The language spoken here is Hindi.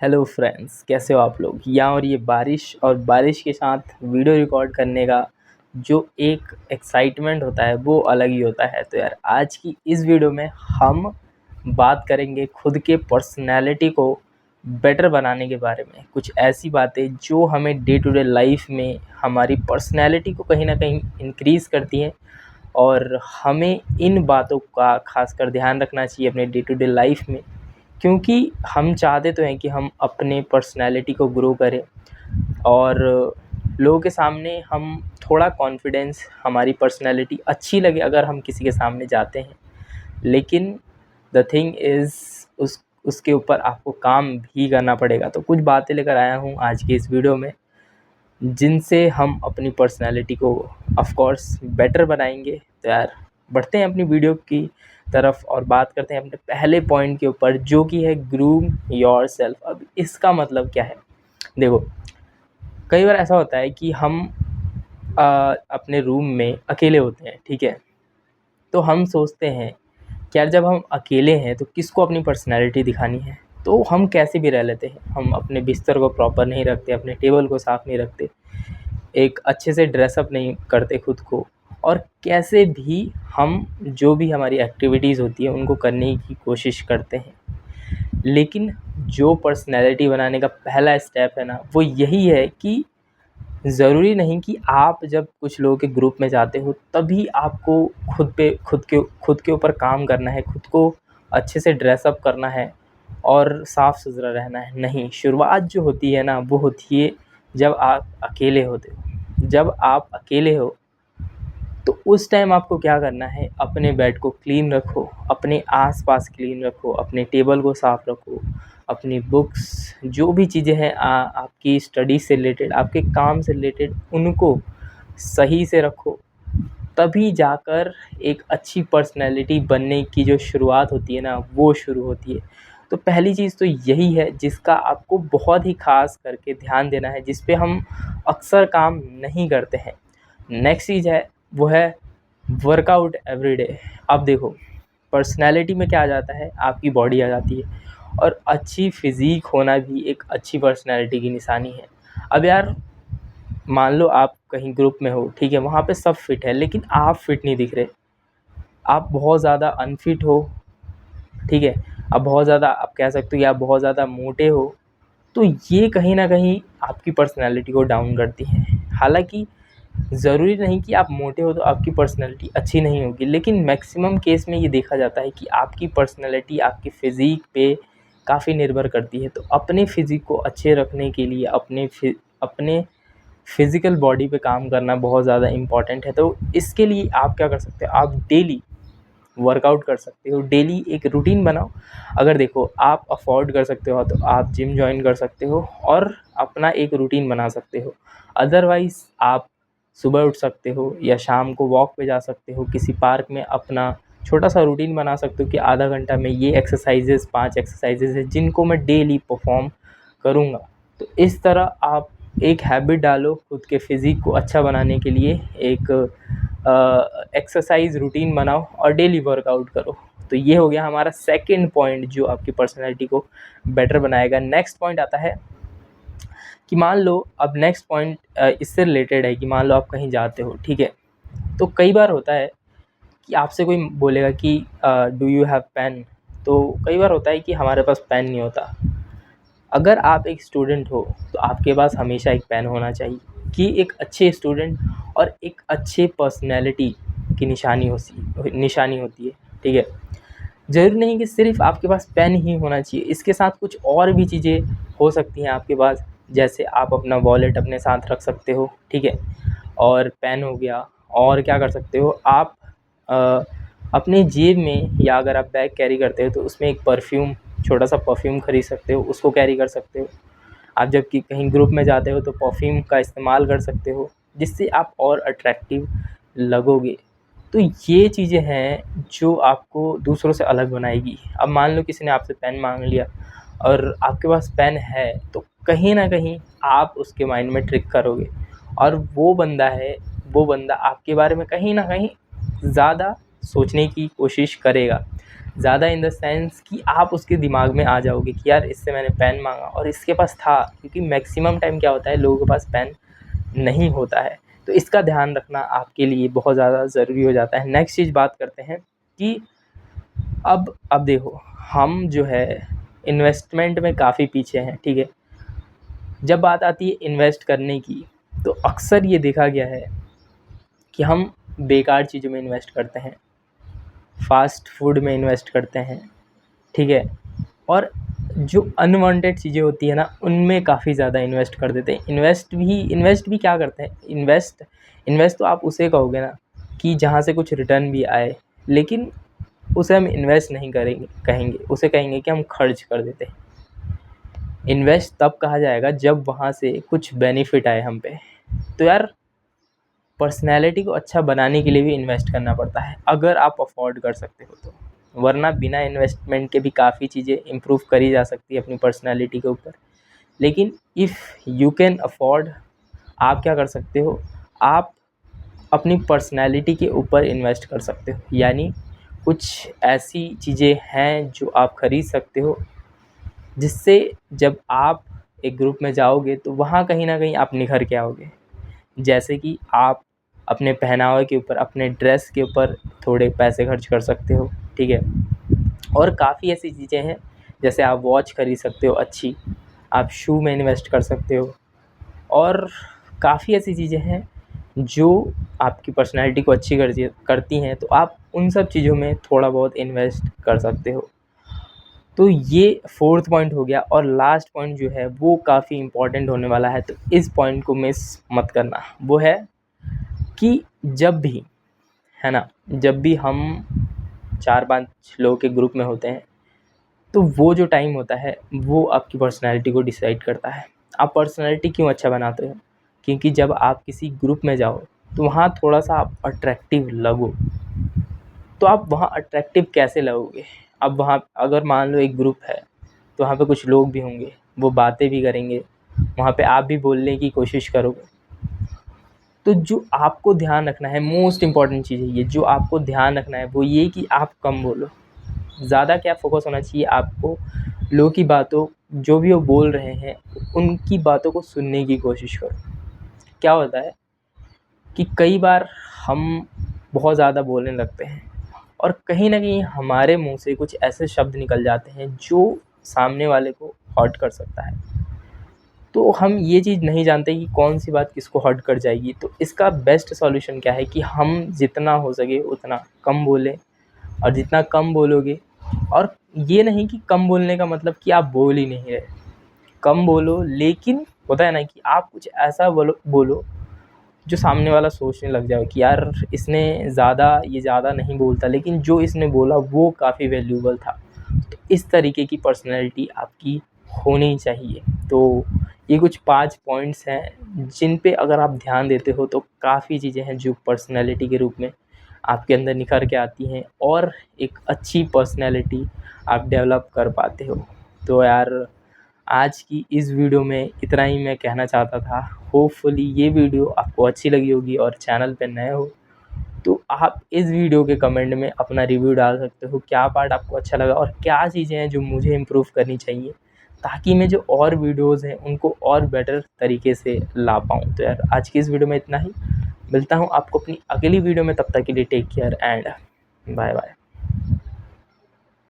हेलो फ्रेंड्स, कैसे हो आप लोग। यहाँ और ये बारिश के साथ वीडियो रिकॉर्ड करने का जो एक एक्साइटमेंट होता है वो अलग ही होता है। तो यार आज की इस वीडियो में हम बात करेंगे खुद के पर्सनैलिटी को बेटर बनाने के बारे में। कुछ ऐसी बातें जो हमें डे टू डे लाइफ में हमारी पर्सनैलिटी को कहीं ना कहीं इंक्रीज़ करती हैं और हमें इन बातों का खासकर ध्यान रखना चाहिए अपने डे टू डे लाइफ में, क्योंकि हम चाहते तो हैं कि हम अपने पर्सनैलिटी को ग्रो करें और लोगों के सामने हम थोड़ा कॉन्फिडेंस, हमारी पर्सनैलिटी अच्छी लगे अगर हम किसी के सामने जाते हैं। लेकिन द थिंग इज़ उसके ऊपर आपको काम भी करना पड़ेगा। तो कुछ बातें लेकर आया हूँ आज की इस वीडियो में जिनसे हम अपनी पर्सनैलिटी को ऑफ कोर्स बेटर बनाएंगे। तो यार बढ़ते हैं अपनी वीडियो की तरफ और बात करते हैं अपने पहले पॉइंट के ऊपर, जो कि है ग्रूम योरसेल्फ। अब इसका मतलब क्या है? देखो, कई बार ऐसा होता है कि हम अपने रूम में अकेले होते हैं, ठीक है। तो हम सोचते हैं कि यार जब हम अकेले हैं तो किसको अपनी पर्सनैलिटी दिखानी है, तो हम कैसे भी रह लेते हैं। हम अपने बिस्तर को प्रॉपर नहीं रखते, अपने टेबल को साफ़ नहीं रखते, एक अच्छे से ड्रेसअप नहीं करते खुद को, और कैसे भी हम जो भी हमारी एक्टिविटीज़ होती है उनको करने की कोशिश करते हैं। लेकिन जो पर्सनैलिटी बनाने का पहला स्टेप है ना, वो यही है कि ज़रूरी नहीं कि आप जब कुछ लोगों के ग्रुप में जाते हो तभी आपको खुद के ऊपर काम करना है, खुद को अच्छे से ड्रेसअप करना है और साफ़ सुथरा रहना है। नहीं, शुरुआत जो होती है ना वो होती है जब आप अकेले होते हो। जब आप अकेले हो तो उस टाइम आपको क्या करना है, अपने बेड को क्लीन रखो, अपने आसपास क्लीन रखो, अपने टेबल को साफ़ रखो, अपनी बुक्स जो भी चीज़ें हैं आपकी स्टडी से रिलेटेड, आपके काम से रिलेटेड, उनको सही से रखो। तभी जाकर एक अच्छी पर्सनैलिटी बनने की जो शुरुआत होती है ना वो शुरू होती है। तो पहली चीज़ तो यही है जिसका आपको बहुत ही ख़ास करके ध्यान देना है, जिस पे हम अक्सर काम नहीं करते हैं। नेक्स्ट चीज़ है वो है वर्कआउट एवरीडे। अब देखो, पर्सनैलिटी में क्या आ जाता है, आपकी बॉडी आ जाती है, और अच्छी फिज़ीक होना भी एक अच्छी पर्सनैलिटी की निशानी है। अब यार मान लो आप कहीं ग्रुप में हो, ठीक है, वहाँ पे सब फिट है लेकिन आप फिट नहीं दिख रहे, आप बहुत ज़्यादा अनफिट हो, ठीक है, आप बहुत ज़्यादा, आप कह सकते हो कि आप बहुत ज़्यादा मोटे हो, तो ये कहीं ना कहीं आपकी पर्सनैलिटी को डाउन करती है। हालांकि ज़रूरी नहीं कि आप मोटे हो तो आपकी पर्सनैलिटी अच्छी नहीं होगी, लेकिन मैक्सिमम केस में ये देखा जाता है कि आपकी पर्सनैलिटी आपकी फ़िज़ीक पे काफ़ी निर्भर करती है। तो अपने फ़िज़ीक को अच्छे रखने के लिए अपने फ़िज़िकल बॉडी पे काम करना बहुत ज़्यादा इम्पॉर्टेंट है। तो इसके लिए आप क्या कर सकते हो, आप डेली वर्कआउट कर सकते हो, डेली एक रूटीन बनाओ। अगर देखो आप अफोर्ड कर सकते हो तो आप जिम जॉइन कर सकते हो और अपना एक रूटीन बना सकते हो। अदरवाइज़ आप सुबह उठ सकते हो या शाम को वॉक पे जा सकते हो, किसी पार्क में अपना छोटा सा रूटीन बना सकते हो कि आधा घंटा में ये एक्सरसाइजेज़, 5 एक्सरसाइजेज़ है जिनको मैं डेली परफॉर्म करूँगा। तो इस तरह आप एक हैबिट डालो खुद के फ़िज़ीक को अच्छा बनाने के लिए, एक एक्सरसाइज रूटीन बनाओ और डेली वर्कआउट करो। तो ये हो गया हमारा सेकंड पॉइंट जो आपकी पर्सनैलिटी को बेटर बनाएगा। नेक्स्ट पॉइंट आता है कि मान लो, अब नेक्स्ट पॉइंट इससे रिलेटेड है कि मान लो आप कहीं जाते हो, ठीक है, तो कई बार होता है कि आपसे कोई बोलेगा कि डू यू हैव पेन। तो कई बार होता है कि हमारे पास पेन नहीं होता। अगर आप एक स्टूडेंट हो तो आपके पास हमेशा एक पेन होना चाहिए, कि एक अच्छे स्टूडेंट और एक अच्छे पर्सनैलिटी की निशानी होती है, ठीक है। ज़रूरी नहीं कि सिर्फ आपके पास पेन ही होना चाहिए, इसके साथ कुछ और भी चीज़ें हो सकती हैं आपके पास। जैसे आप अपना वॉलेट अपने साथ रख सकते हो, ठीक है, और पेन हो गया। और क्या कर सकते हो आप, अ, अपने जेब में, या अगर आप बैग कैरी करते हो तो उसमें एक परफ्यूम, छोटा सा परफ्यूम खरीद सकते हो, उसको कैरी कर सकते हो। आप जब कि कहीं ग्रुप में जाते हो तो परफ्यूम का इस्तेमाल कर सकते हो, जिससे आप और अट्रैक्टिव लगोगे। तो ये चीज़ें हैं जो आपको दूसरों से अलग बनाएगी। अब मान लो किसी ने आपसे पेन मांग लिया और आपके पास पेन है, तो कहीं ना कहीं आप उसके माइंड में ट्रिक करोगे, और वो बंदा आपके बारे में कहीं ना कहीं ज़्यादा सोचने की कोशिश करेगा। ज़्यादा इन द सेंस कि आप उसके दिमाग में आ जाओगे कि यार इससे मैंने पेन मांगा और इसके पास था, क्योंकि मैक्सिमम टाइम क्या होता है लोगों के पास पेन नहीं होता है। तो इसका ध्यान रखना आपके लिए बहुत ज़्यादा ज़रूरी हो जाता है। नेक्स्ट चीज़ बात करते हैं कि अब देखो, हम जो है इन्वेस्टमेंट में काफ़ी पीछे हैं, ठीक है। जब बात आती है इन्वेस्ट करने की, तो अक्सर ये देखा गया है कि हम बेकार चीज़ों में इन्वेस्ट करते हैं, फास्ट फूड में इन्वेस्ट करते हैं, ठीक है। और जो अनवांटेड चीज़ें होती है ना, उनमें काफ़ी ज़्यादा इन्वेस्ट कर देते हैं। इन्वेस्ट भी क्या करते हैं, इन्वेस्ट तो आप उसे कहोगे ना कि जहाँ से कुछ रिटर्न भी आए, लेकिन उसे हम इन्वेस्ट नहीं कहेंगे, उसे कहेंगे कि हम खर्च कर देते हैं। इन्वेस्ट तब कहा जाएगा जब वहाँ से कुछ बेनिफिट आए हम पे। तो यार, पर्सनैलिटी को अच्छा बनाने के लिए भी इन्वेस्ट करना पड़ता है, अगर आप अफोर्ड कर सकते हो तो। वरना बिना इन्वेस्टमेंट के भी काफ़ी चीज़ें इम्प्रूव करी जा सकती है अपनी पर्सनैलिटी के ऊपर। लेकिन इफ़ यू कैन अफोर्ड, आप क्या कर सकते हो, आप अपनी पर्सनैलिटी के ऊपर इन्वेस्ट कर सकते हो। यानी कुछ ऐसी चीज़ें हैं जो आप खरीद सकते हो, जिससे जब आप एक ग्रुप में जाओगे तो वहाँ कहीं न कहीं आप निखर के आओगे। जैसे कि आप अपने पहनावे के ऊपर, अपने ड्रेस के ऊपर थोड़े पैसे खर्च कर सकते हो, ठीक है। और काफ़ी ऐसी चीज़ें हैं, जैसे आप वॉच खरीद सकते हो अच्छी, आप शू में इन्वेस्ट कर सकते हो, और काफ़ी ऐसी चीज़ें हैं जो आपकी पर्सनैलिटी को अच्छी करती हैं, तो आप उन सब चीज़ों में थोड़ा बहुत इन्वेस्ट कर सकते हो। तो ये 4th पॉइंट हो गया, और लास्ट पॉइंट जो है वो काफ़ी इम्पोर्टेंट होने वाला है, तो इस पॉइंट को मिस मत करना। वो है कि जब भी, है ना, जब भी हम 4-5 लोगों के ग्रुप में होते हैं, तो वो जो टाइम होता है वो आपकी पर्सनैलिटी को डिसाइड करता है। आप पर्सनैलिटी क्यों अच्छा बनाते हो? क्योंकि जब आप किसी ग्रुप में जाओ तो वहाँ थोड़ा-सा आप अट्रैक्टिव लगो। तो आप वहाँ अट्रैक्टिव कैसे लगोगे? अब वहाँ अगर मान लो एक ग्रुप है, तो वहाँ पे कुछ लोग भी होंगे, वो बातें भी करेंगे, वहाँ पे आप भी बोलने की कोशिश करोगे। तो जो आपको ध्यान रखना है, मोस्ट इम्पॉर्टेंट चीज़ है ये, जो आपको ध्यान रखना है वो ये कि आप कम बोलो। ज़्यादा क्या फ़ोकस होना चाहिए आपको, लोगों की बातों, जो भी वो बोल रहे हैं, उनकी बातों को सुनने की कोशिश करो। क्या होता है कि कई बार हम बहुत ज़्यादा बोलने लगते हैं, और कहीं न कहीं हमारे मुँह से कुछ ऐसे शब्द निकल जाते हैं जो सामने वाले को हर्ट कर सकता है। तो हम ये चीज़ नहीं जानते कि कौन-सी बात किसको हर्ट कर जाएगी। तो इसका बेस्ट सॉल्यूशन क्या है कि हम जितना हो सके उतना कम बोलें, और जितना कम बोलोगे, और ये नहीं कि कम बोलने का मतलब कि आप बोल ही नहीं रहे। कम बोलो, लेकिन होता है ना कि आप कुछ ऐसा बोलो जो सामने वाला सोचने लग जाए कि यार ये ज़्यादा नहीं बोलता, लेकिन जो इसने बोला वो काफ़ी वैल्यूएबल था। तो इस तरीके की पर्सनैलिटी आपकी होनी चाहिए। तो ये कुछ 5 पॉइंट्स हैं जिन पे अगर आप ध्यान देते हो तो काफ़ी चीज़ें हैं जो पर्सनैलिटी के रूप में आपके अंदर निखर के आती हैं, और एक अच्छी पर्सनैलिटी आप डेवलप कर पाते हो। तो यार, आज की इस वीडियो में इतना ही मैं कहना चाहता था। होपफुली ये वीडियो आपको अच्छी लगी होगी, और चैनल पे नए हो तो आप इस वीडियो के कमेंट में अपना रिव्यू डाल सकते हो, क्या पार्ट आपको अच्छा लगा और क्या चीज़ें हैं जो मुझे इम्प्रूव करनी चाहिए, ताकि मैं जो और वीडियोज़ हैं उनको और बेटर तरीके से ला पाऊँ। तो यार, आज की इस वीडियो में इतना ही। मिलता हूँ आपको अपनी अगली वीडियो में, तब तक के लिए take care and bye bye.